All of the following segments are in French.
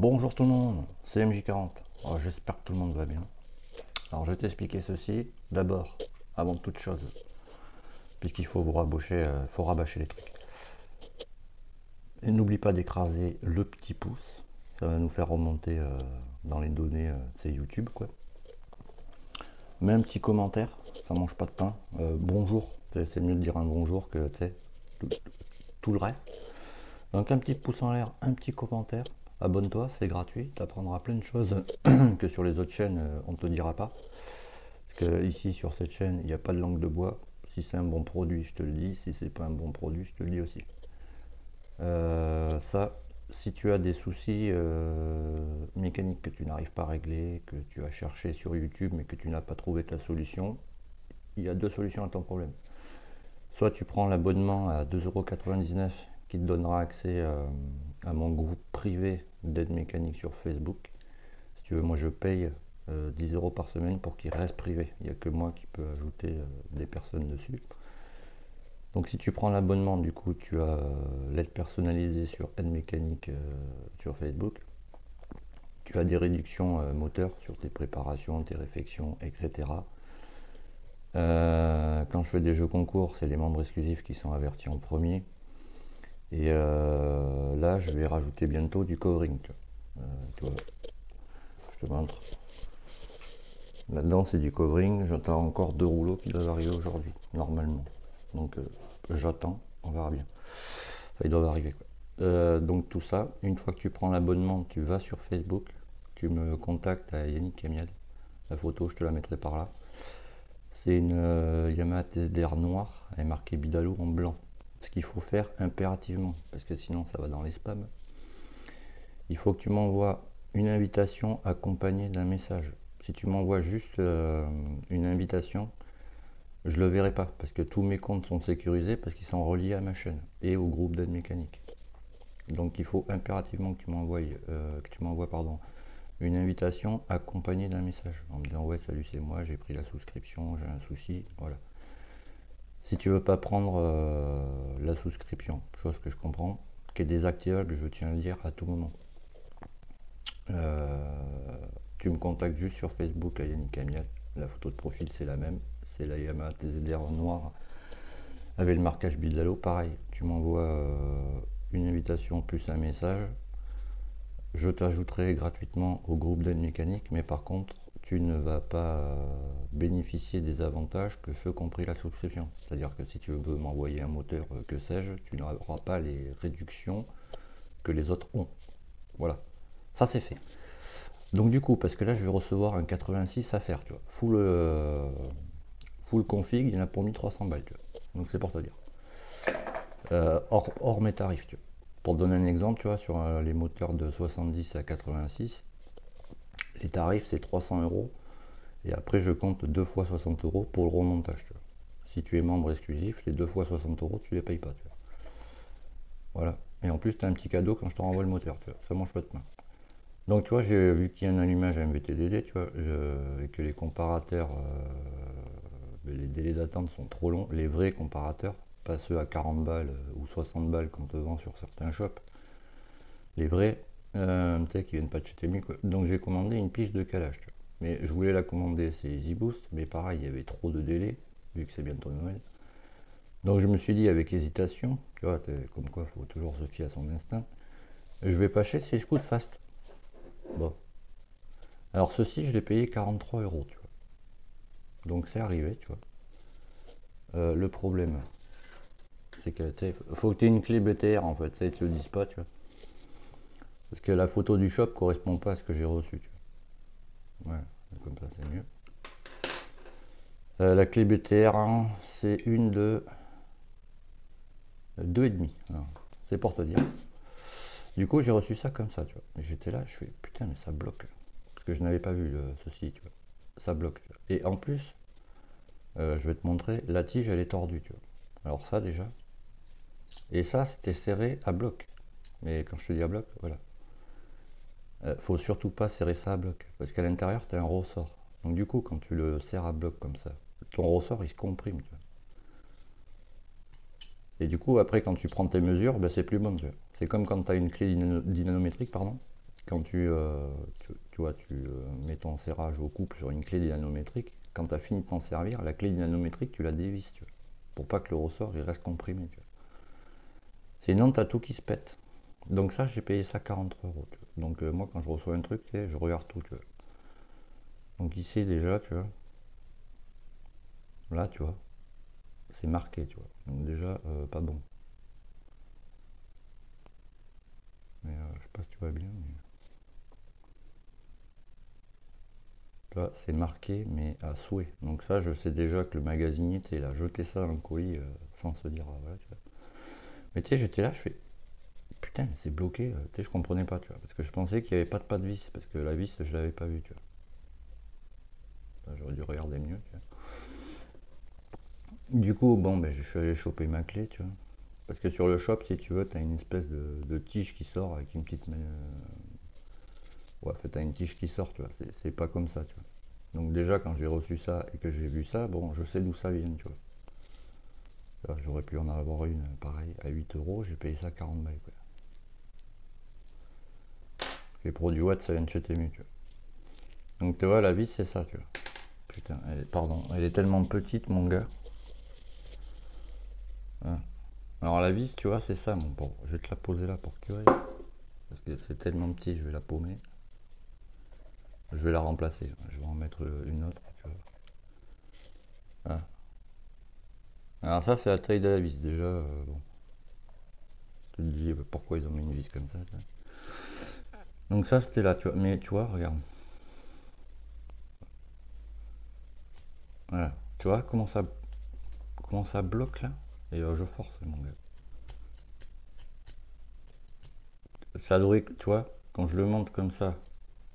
Bonjour tout le monde, c'est MJ40. Alors, j'espère que tout le monde va bien. Alors je vais t'expliquer ceci d'abord, avant toute chose, puisqu'il faut faut rabâcher les trucs. Et n'oublie pas d'écraser le petit pouce, ça va nous faire remonter dans les données YouTube quoi. Mets un petit commentaire, ça mange pas de pain. Bonjour, c'est mieux de dire un bonjour que tout, tout le reste. Donc un petit pouce en l'air, un petit commentaire. Abonne-toi, c'est gratuit, tu apprendras plein de choses que sur les autres chaînes on ne te dira pas. Parce que ici sur cette chaîne, il n'y a pas de langue de bois. Si c'est un bon produit, je te le dis. Si c'est pas un bon produit, je te le dis aussi. Ça, si tu as des soucis mécaniques que tu n'arrives pas à régler, que tu as cherché sur YouTube mais que tu n'as pas trouvé ta solution, il y a deux solutions à ton problème. Soit tu prends l'abonnement à 2,99 € qui te donnera accès à mon groupe privé d'aide mécanique sur Facebook. Si tu veux, moi je paye 10 € par semaine pour qu'il reste privé. Il n'y a que moi qui peux ajouter des personnes dessus. Donc si tu prends l'abonnement, du coup tu as l'aide personnalisée sur aide mécanique sur Facebook. Tu as des réductions moteurs sur tes préparations, tes réflexions, etc. Quand je fais des jeux concours, c'est les membres exclusifs qui sont avertis en premier. Et là, je vais rajouter bientôt du covering. Tu vois, je te montre. Là-dedans, c'est du covering. J'attends encore 2 rouleaux qui doivent arriver aujourd'hui, normalement. Donc, j'attends, on verra bien. Enfin, ils doivent arriver, quoi. Donc, tout ça, une fois que tu prends l'abonnement, tu vas sur Facebook. Tu me contactes à Yannick Amiel. La photo, je te la mettrai par là. C'est une Yamaha TSDR noire, elle est marquée Bidalo en blanc. Ce qu'il faut faire impérativement, parce que sinon ça va dans les spams. Il faut que tu m'envoies une invitation accompagnée d'un message. Si tu m'envoies juste une invitation, je le verrai pas, parce que tous mes comptes sont sécurisés, parce qu'ils sont reliés à ma chaîne et au groupe d'aide mécanique. Donc il faut impérativement que tu m'envoies une invitation accompagnée d'un message en me disant ouais salut c'est moi, j'ai pris la souscription, j'ai un souci, voilà. Si tu veux pas prendre la souscription, chose que je comprends, qui est désactivable, je tiens à le dire à tout moment. Tu me contactes juste sur Facebook à Yannick Amiel. La photo de profil c'est la même, c'est la Yamaha TZR noire avec le marquage Bidalo, pareil. Tu m'envoies une invitation plus un message. Je t'ajouterai gratuitement au groupe d'aide mécanique, mais par contre, tu ne vas pas bénéficier des avantages que ceux qui ont pris la souscription. C'est-à-dire que si tu veux m'envoyer un moteur, que sais-je, tu n'auras pas les réductions que les autres ont. Voilà, ça c'est fait. Donc du coup, parce que là je vais recevoir un 86 à faire, tu vois, full config, il y en a pour 1300 balles, tu vois. Donc c'est pour te dire. Hors mes tarifs, tu vois. Pour te donner un exemple, tu vois, sur les moteurs de 70 à 86, les tarifs c'est 300 € et après je compte 2 fois 60 € pour le remontage. Tu vois. Si tu es membre exclusif, les 2 fois 60 € tu les payes pas. Tu vois. Voilà. Et en plus tu as un petit cadeau quand je te renvoie le moteur. Tu vois. Ça mange pas de pain. Donc tu vois, j'ai vu qu'il y a un allumage à MVTDD, tu vois, et que les comparateurs, les délais d'attente sont trop longs, les vrais comparateurs, pas ceux à 40 balles ou 60 balles qu'on te vend sur certains shops, les vrais, tu sais, qui viennent pas de chez Temu, quoi. Donc j'ai commandé une pige de calage, tu vois. Mais je voulais la commander, c'est Easy Boost, mais pareil, il y avait trop de délais, vu que c'est bientôt Noël. Donc je me suis dit avec hésitation, tu vois, comme quoi il faut toujours se fier à son instinct, je vais pas chez Swissquote Fast. Bon. Alors ceci, je l'ai payé 43 €, tu vois. Donc c'est arrivé, tu vois. Le problème, c'est que faut que tu aies une clé BTR en fait, ça ils te le disent pas, tu vois. Parce que la photo du shop correspond pas à ce que j'ai reçu, tu vois. Ouais, comme ça c'est mieux. La clé BTR, hein, c'est une de 2,5. C'est pour te dire. Du coup, j'ai reçu ça comme ça, tu vois. Et j'étais là, je fais putain, mais ça bloque. Parce que je n'avais pas vu ceci, tu vois. Ça bloque. Tu vois. Et en plus, je vais te montrer, la tige elle est tordue, tu vois. Alors ça déjà. Et ça, c'était serré à bloc. Mais quand je te dis à bloc, voilà. Faut surtout pas serrer ça à bloc. Parce qu'à l'intérieur, tu as un ressort. Donc du coup, quand tu le serres à bloc comme ça, ton ressort il se comprime, tu vois. Et du coup, après, quand tu prends tes mesures, ben, c'est plus bon. C'est comme quand tu as une clé dynanométrique, pardon, quand tu vois, mets ton serrage au couple sur une clé dynanométrique, quand tu as fini de t'en servir, la clé dynanométrique, tu la dévisses, tu vois, pour pas que le ressort il reste comprimé. Tu vois. Sinon, tu as tout qui se pète. Donc ça, j'ai payé ça 40 €. Tu vois. Donc moi, quand je reçois un truc, tu sais, je regarde tout. Tu vois. Donc ici, déjà, tu vois, là, tu vois, c'est marqué, tu vois. Donc déjà, pas bon. Mais je sais pas si tu vois bien. Mais... là, c'est marqué, mais à souhait. Donc ça, je sais déjà que le magasinier, il a jeté ça dans le colis sans se dire, ah, voilà, tu vois. Mais tu sais, j'étais là, je fais, putain, mais c'est bloqué. Tu sais, je comprenais pas, tu vois. Parce que je pensais qu'il n'y avait pas de vis, parce que la vis, je l'avais pas vue, tu vois. J'aurais dû regarder mieux, tu vois. Du coup, bon, ben, je suis allé choper ma clé, tu vois. Parce que sur le shop, si tu veux, tu as une espèce de tige qui sort avec une petite... ouais, en fait, tu as une tige qui sort, tu vois. C'est pas comme ça, tu vois. Donc déjà, quand j'ai reçu ça et que j'ai vu ça, bon, je sais d'où ça vient, tu vois. J'aurais pu en avoir une pareil à 8 €, j'ai payé ça 40 balles, quoi. Les produits Watt, ça vient de chez Temu, tu vois. Donc tu vois, la vis, c'est ça, tu vois. Putain, pardon, elle est tellement petite, mon gars. Hein. Alors la vis, tu vois, c'est ça, mon bon. Je vais te la poser là pour que tu ailles. Parce que c'est tellement petit, je vais la paumer. Je vais la remplacer. Je vais en mettre une autre, tu vois. Ah. Alors ça, c'est la taille de la vis, déjà. Bon. Tu te dis pourquoi ils ont mis une vis comme ça, tu vois. Donc ça, c'était là, tu vois. Mais tu vois, regarde. Voilà. Tu vois comment ça bloque là. Et je force, mon gars. Ça devrait, tu vois, quand je le monte comme ça,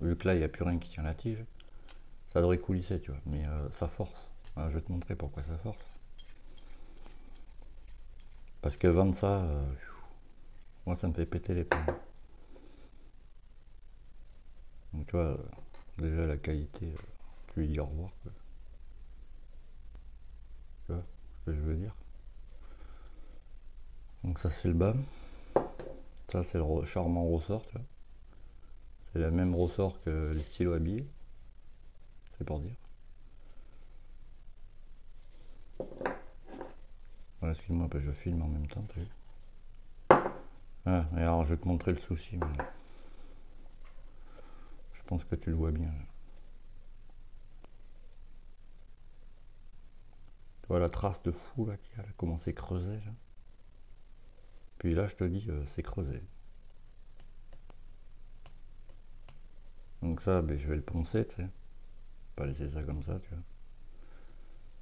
vu que là, il n'y a plus rien qui tient la tige, ça devrait coulisser, tu vois. Mais ça force. Voilà, je vais te montrer pourquoi ça force. Parce que vendre ça, moi, ça me fait péter les plombs. Donc, tu vois, déjà, la qualité, tu lui dis au revoir, quoi. Tu vois ce que je veux dire. Donc, ça, c'est le bas. Ça, c'est le charmant ressort, tu vois. C'est le même ressort que les stylos habillés. C'est pour dire. Voilà, excuse-moi, je filme en même temps, tu vois. Ah, et alors, je vais te montrer le souci, mais je pense que tu le vois bien. Là. Tu vois la trace de fou là qui a commencé à creuser là. Puis là, je te dis, c'est creusé. Donc ça, ben, je vais le poncer, tu sais. Pas laisser ça comme ça, tu vois.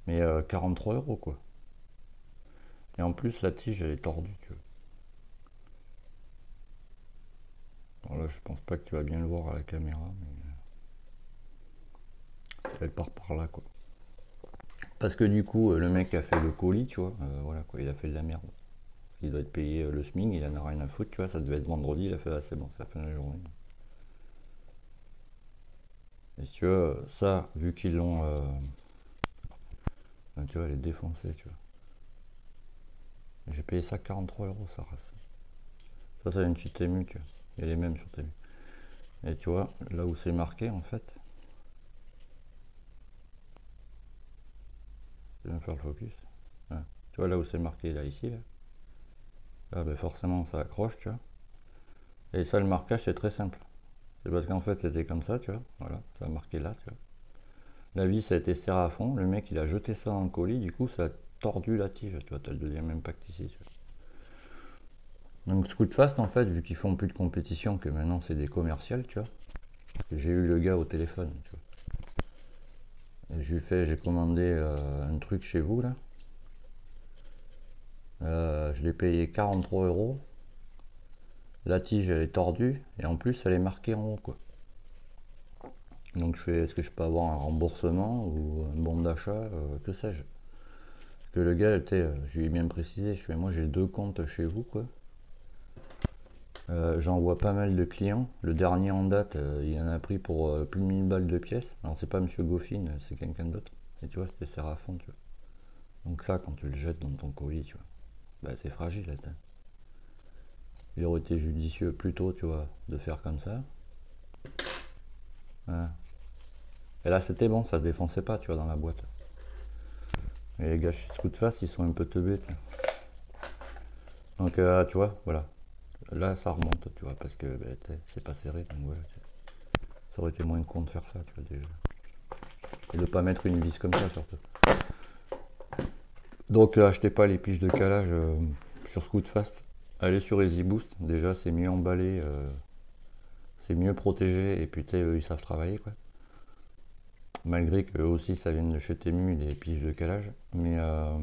Mais 43 € quoi. Et en plus, la tige, elle est tordue, tu vois. Alors là, je pense pas que tu vas bien le voir à la caméra, mais elle part par là, quoi. Parce que du coup, le mec a fait le colis, tu vois, voilà quoi, il a fait de la merde. Il doit être payé le SMIC, il en a rien à foutre, tu vois, ça devait être vendredi, il a fait, ah, c'est bon, c'est la fin de la journée. Et si tu veux, ça, vu qu'ils l'ont, ben, tu vois, elle est défoncée, tu vois. J'ai payé ça 43 € ça race. Ça, c'est une petite Temu, tu vois. Il y a les mêmes sur Temu. Et tu vois, là où c'est marqué, en fait, je vais faire le focus. Ouais. Tu vois, là où c'est marqué, là, ici, là. Là, ben, forcément, ça accroche, tu vois. Et ça, le marquage, c'est très simple. C'est parce qu'en fait, c'était comme ça, tu vois. Voilà, ça a marqué là, tu vois. La vis a été serrée à fond. Le mec, il a jeté ça dans le colis. Du coup, ça a tordu la tige, tu vois. T'as le deuxième impact ici, tu vois. Donc, Scootfast, en fait, vu qu'ils font plus de compétition, que maintenant, c'est des commerciales, tu vois. J'ai eu le gars au téléphone, tu vois. J'ai commandé un truc chez vous là. Je l'ai payé 43 €. La tige elle est tordue et en plus elle est marquée en haut quoi. Donc je fais, est-ce que je peux avoir un remboursement ou un bon d'achat, que sais-je. Parce que le gars était, je lui ai bien précisé, je fais moi j'ai 2 comptes chez vous quoi. J'en vois pas mal de clients. Le dernier en date, il en a pris pour plus de 1000 balles de pièces. Alors c'est pas Monsieur Goffin, c'est quelqu'un d'autre. Et tu vois, c'était Sérafon, tu vois. Donc ça, quand tu le jettes dans ton colis, tu vois, bah, c'est fragile. Là, il aurait été judicieux plutôt, tu vois, de faire comme ça. Ouais. Et là c'était bon, ça se défonçait pas, tu vois, dans la boîte. Et les gars chez Scootfast, ils sont un peu teubés. Donc tu vois, voilà. Là ça remonte, tu vois, parce que bah, c'est pas serré. Donc voilà, ça aurait été moins con de faire ça, tu vois, déjà. Et de pas mettre une vis comme ça, surtout. Donc achetez pas les piges de calage sur Scootfast. Allez sur EasyBoost, déjà c'est mieux emballé, c'est mieux protégé, et puis tu sais, eux ils savent travailler, quoi. Malgré que aussi ça vienne de chez Temu, les piges de calage. Mais eux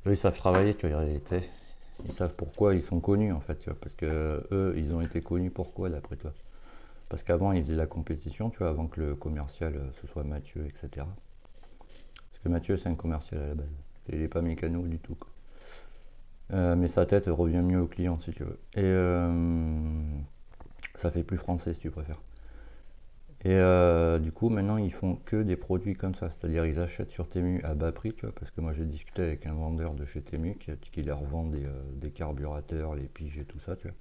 ils savent travailler, tu vois, ils savent pourquoi ils sont connus en fait, tu vois, parce que eux ils ont été connus pourquoi d'après toi. Parce qu'avant ils faisaient la compétition, tu vois, avant que le commercial ce soit Mathieu, etc. Parce que Mathieu c'est un commercial à la base. Il est pas mécano du tout, quoi. Mais sa tête revient mieux au client si tu veux. Et ça fait plus français si tu préfères. Et du coup, maintenant, ils font que des produits comme ça. C'est-à-dire, ils achètent sur Temu à bas prix, tu vois, parce que moi, j'ai discuté avec un vendeur de chez Temu qui leur vend des carburateurs, les piges et tout ça, tu vois.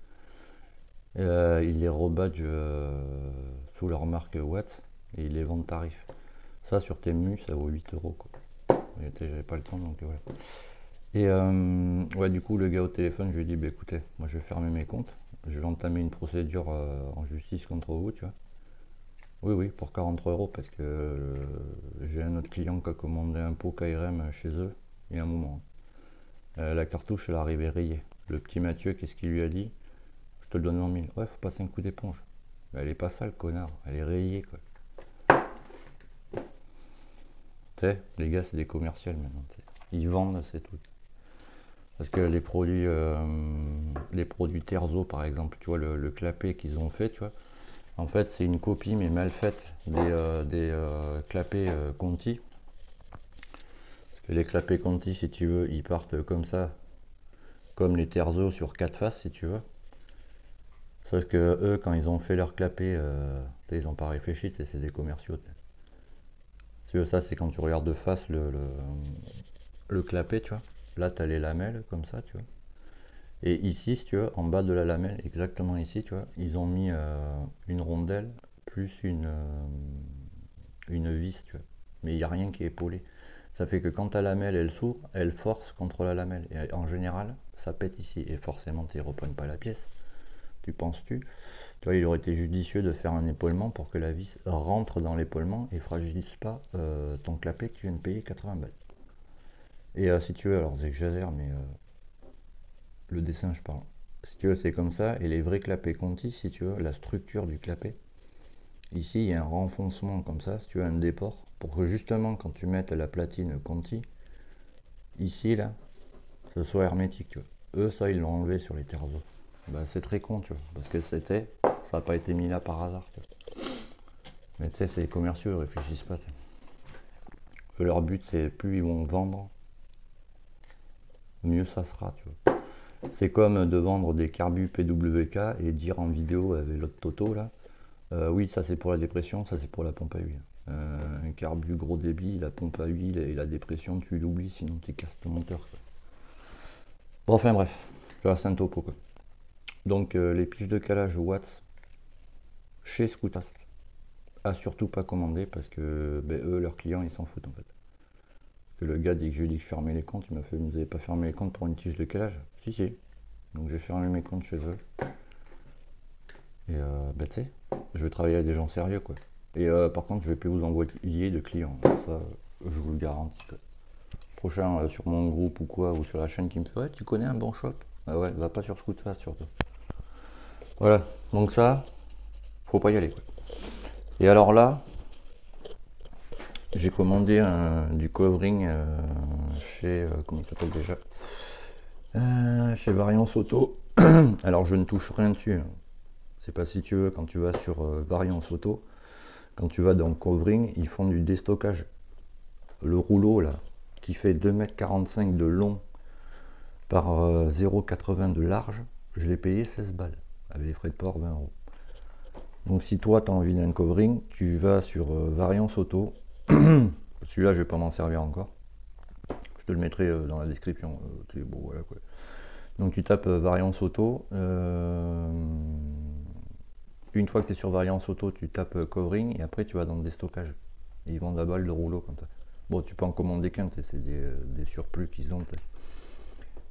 Et, ils les rebadgent sous leur marque Watts et ils les vendent tarif. Ça, sur Temu, ça vaut 8 euros, quoi. J'avais pas le temps, donc voilà. Et ouais, du coup, le gars au téléphone, je lui ai dit, bah écoutez, moi, je vais fermer mes comptes. Je vais entamer une procédure en justice contre vous, tu vois. Oui, oui, pour 43 euros, parce que j'ai un autre client qui a commandé un pot KRM chez eux il y a un moment. La cartouche, elle arrivait rayée. Le petit Mathieu, qu'est-ce qu'il lui a dit? Je te le donne en mille. Ouais, faut passer un coup d'éponge. Mais elle est pas sale, connard. Elle est rayée, quoi. Tu sais, les gars, c'est des commerciaux maintenant. T'sais. Ils vendent, c'est tout. Parce que les produits Terzo, par exemple, tu vois, le clapet qu'ils ont fait, tu vois. En fait, c'est une copie, mais mal faite, des clapets Conti. Parce que les clapets Conti, si tu veux, ils partent comme ça, comme les Terzo sur 4 faces, si tu veux. Sauf que eux, quand ils ont fait leur clapet, ils n'ont pas réfléchi, c'est des commerciaux. Si tu veux, ça, c'est quand tu regardes de face le clapet, tu vois. Là, tu as les lamelles, comme ça, tu vois. Et ici, si tu veux, en bas de la lamelle, exactement ici, tu vois, ils ont mis une rondelle plus une vis, tu vois. Mais il n'y a rien qui est épaulé. Ça fait que quand ta lamelle, elle s'ouvre, elle force contre la lamelle. Et en général, ça pète ici. Et forcément, tu ne reprennes pas la pièce. Tu penses-tu? Tu vois, il aurait été judicieux de faire un épaulement pour que la vis rentre dans l'épaulement et fragilise pas ton clapet que tu viens de payer 80 balles. Et si tu veux, alors j'exagère, mais le dessin, je parle. Si tu veux, c'est comme ça. Et les vrais clapets Conti, si tu veux, la structure du clapet, ici, il y a un renfoncement comme ça, si tu veux, un déport, pour que justement, quand tu mettes la platine Conti, ici, là, ce soit hermétique, tu vois. Eux, ça, ils l'ont enlevé sur les Terzo. Bah, c'est très con, tu vois, parce que ça n'a pas été mis là par hasard, tu vois. Mais tu sais, c'est les commerciaux, ils réfléchissent pas. Eux, leur but, c'est plus ils vont vendre, mieux ça sera, tu vois. C'est comme de vendre des carbus PWK et dire en vidéo avec l'autre Toto, là, oui, ça c'est pour la dépression, ça c'est pour la pompe à huile. Un carbu gros débit, la pompe à huile et la dépression, tu l'oublies, sinon tu casses ton moteur, quoi. Bon, enfin bref, tu vois, c'est un topo, quoi. Donc les piges de calage Watts chez Scootast, à surtout pas commander parce que ben, eux, leurs clients, ils s'en foutent en fait. Que le gars, dès que je lui ai dit que je fermais les comptes, il m'a fait, vous n'avez pas fermé les comptes pour une tige de calage? Si, si. Donc j'ai fermé mes comptes chez eux. Et ben tu sais, je vais travailler avec des gens sérieux, quoi. Et par contre, je vais plus vous envoyer de clients. Ça, je vous le garantis, quoi. Prochain sur mon groupe ou quoi, ou sur la chaîne qui me fait, ouais, tu connais un bon shop? Ah ouais, va pas sur Scootfast surtout. Voilà, donc ça, faut pas y aller, quoi. Et alors là, j'ai commandé du covering chez, comment ça s'appelle déjà, chez Variance Auto. Alors je ne touche rien dessus. C'est pas, si tu veux, quand tu vas sur Variance Auto, quand tu vas dans covering, ils font du déstockage. Le rouleau là, qui fait 2,45 m de long par 0,80 de large, je l'ai payé 16 balles, avec les frais de port 20 euros. Donc si toi tu as envie d'un covering, tu vas sur Variance Auto. Celui-là je vais pas m'en servir encore. Je te le mettrai dans la description. Bon, voilà, quoi. Donc tu tapes Variance Auto. une fois que tu es sur variance auto, tu tapes covering et après tu vas dans déstockage. Et ils vendent la balle de rouleau comme ça. Bon, tu peux en commander qu'un, c'est des surplus qu'ils ont.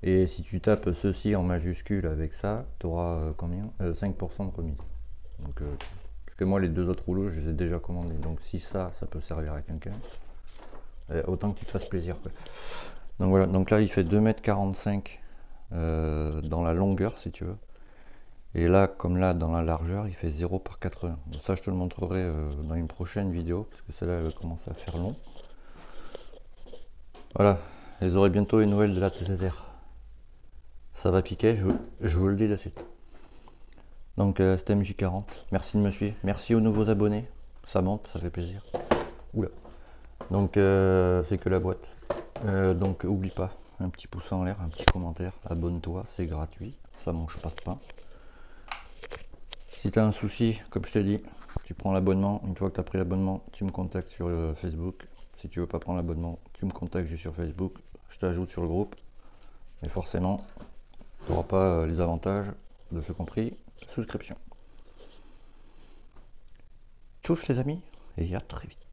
Et si tu tapes ceci en majuscule avec ça, tu auras combien 5% de remise. Donc, parce que moi, les deux autres rouleaux, je les ai déjà commandés. Donc, si ça peut servir à quelqu'un, autant que tu te fasses plaisir, quoi. Donc voilà, donc là, il fait 2,45 m dans la longueur, si tu veux. Et là, comme là, dans la largeur, il fait 0 par 80. Donc ça, je te le montrerai dans une prochaine vidéo, parce que celle-là, elle commence à faire long. Voilà, vous aurez bientôt les nouvelles de la TZR. Ça va piquer, je vous le dis de suite. Donc c'était MJ40, merci de me suivre, merci aux nouveaux abonnés, ça monte, ça fait plaisir. Oula. Donc c'est que la boîte. Donc oublie pas, un petit pouce en l'air, un petit commentaire, abonne-toi, c'est gratuit, ça mange pas de pain. Si tu as un souci, comme je t'ai dit, tu prends l'abonnement, une fois que tu as pris l'abonnement, tu me contactes sur Facebook. Si tu veux pas prendre l'abonnement, tu me contactes juste sur Facebook, je t'ajoute sur le groupe. Mais forcément, tu n'auras pas les avantages de ce compris, souscription. Tchuss les amis, et à très vite.